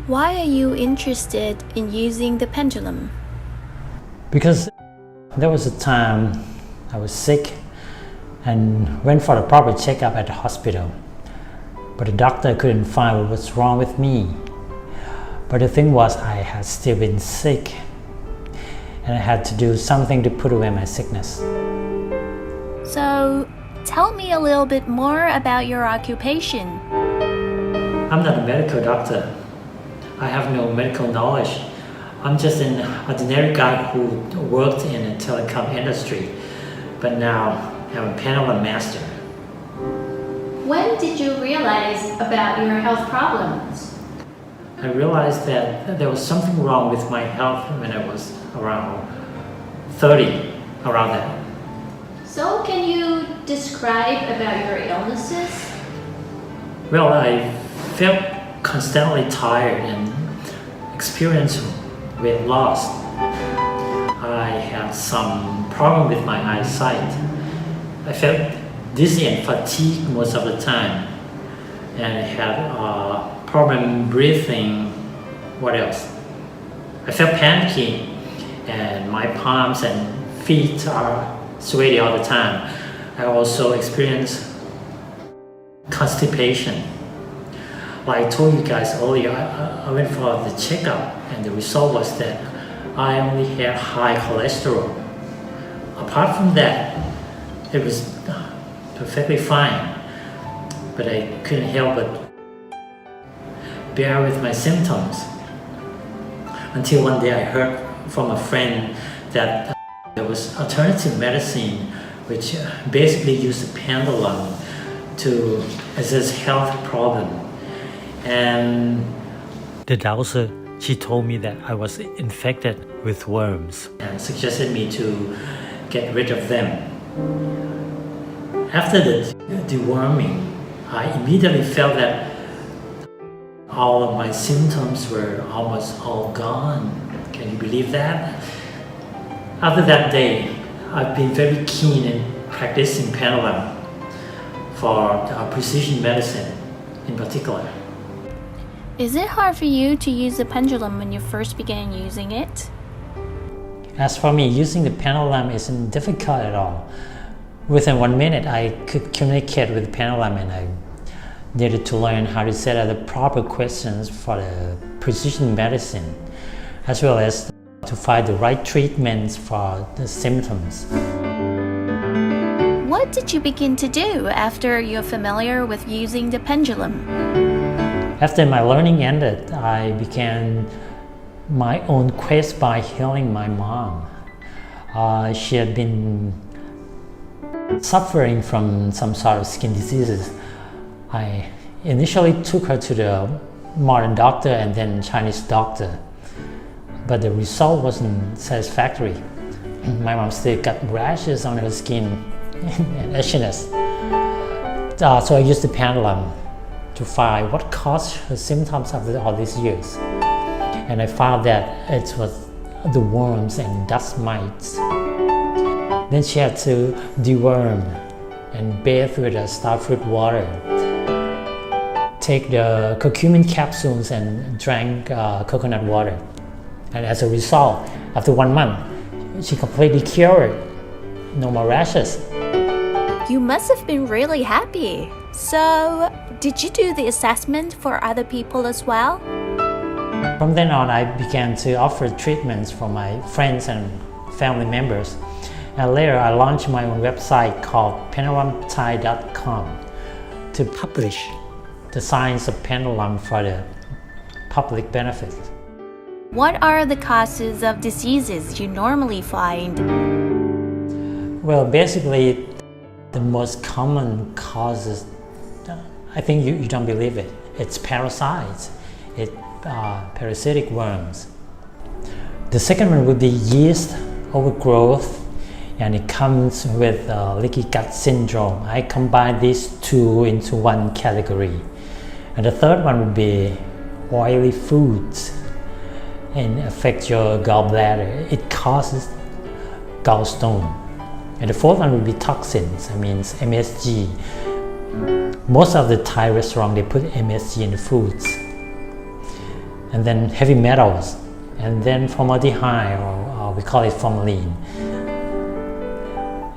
Why are you interested in using the pendulum? Because there was a time I was sick and went for a proper checkup at the hospital. But the doctor couldn't find what was wrong with me. But the thing was, I had still been sick and I had to do something to put away my sickness. So, tell me a little bit more about your occupation. I'm not a medical doctor. I have no medical knowledge. I'm just an ordinary guy who worked in the telecom industry, but now I'm a pendulum master. When did you realize about your health problems? I realized that there was something wrong with my health when I was around 30, around that. So, can you describe about your illnesses? Well, I felt constantly tired and experienced weight loss. I had some problem with my eyesight. I felt dizzy and fatigued most of the time, and I had problem breathing. What else? I felt panicky, and my palms and feet are sweaty all the time. I also experienced constipation. Like I told you guys earlier, I went for the checkup and the result was that I only had high cholesterol. Apart from that, it was perfectly fine, but I couldn't help but bear with my symptoms. Until one day I heard from a friend that there was alternative medicine which basically used a pendulum to assess health problem. And the dowser, she told me that I was infected with worms and suggested me to get rid of them. After the deworming, I immediately felt that all of my symptoms were almost all gone. Can you believe that? After that day, I've been very keen in practicing pendulum for precision medicine in particular. Is it hard for you to use the pendulum when you first began using it? As for me, using the pendulum isn't difficult at all. Within 1 minute, I could communicate with the pendulum, and I needed to learn how to set up the proper questions for the precision medicine, as well as to find the right treatments for the symptoms. What did you begin to do after you're familiar with using the pendulum? After my learning ended, I began my own quest by healing my mom. She had been suffering from some sort of skin diseases. I initially took her to the modern doctor and then Chinese doctor, but the result wasn't satisfactory. My mom still got rashes on her skin and itchiness. So I used the pendulum to find what caused her symptoms after all these years. And I found that it was the worms and dust mites. Then she had to deworm and bathe with starfruit water, take the curcumin capsules and drank coconut water. And as a result, after 1 month, she completely cured. No more rashes. You must have been really happy. So, did you do the assessment for other people as well? From then on, I began to offer treatments for my friends and family members. And later, I launched my own website called pendulumthai.com to publish the science of pendulum for the public benefit. What are the causes of diseases you normally find? Well, basically, the most common causes, I think you don't believe it. It's parasites. It's parasitic worms. The second one would be yeast overgrowth, and it comes with leaky gut syndrome. I combine these two into one category. And the third one would be oily foods and affect your gallbladder. It causes gallstone. And the fourth one would be toxins, MSG. Most of the Thai restaurants, they put MSG in the foods. and then heavy metals, and then formaldehyde, or we call it formalin.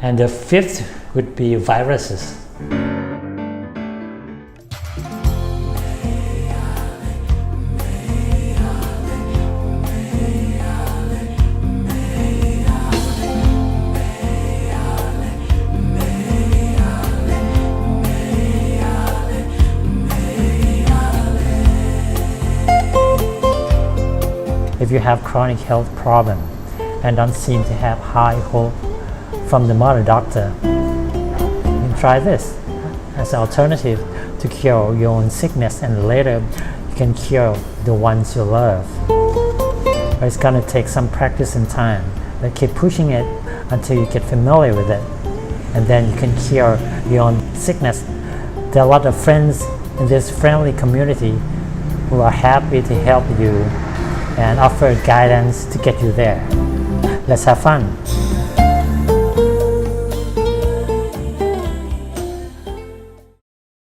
And the fifth would be viruses. If you have chronic health problem and don't seem to have high hope from the modern doctor, you can try this as an alternative to cure your own sickness, and later you can cure the ones you love. But it's gonna take some practice and time, but keep pushing it until you get familiar with it, and then you can cure your own sickness. There are a lot of friends in this friendly community who are happy to help you and offer guidance to get you there. Let's have fun.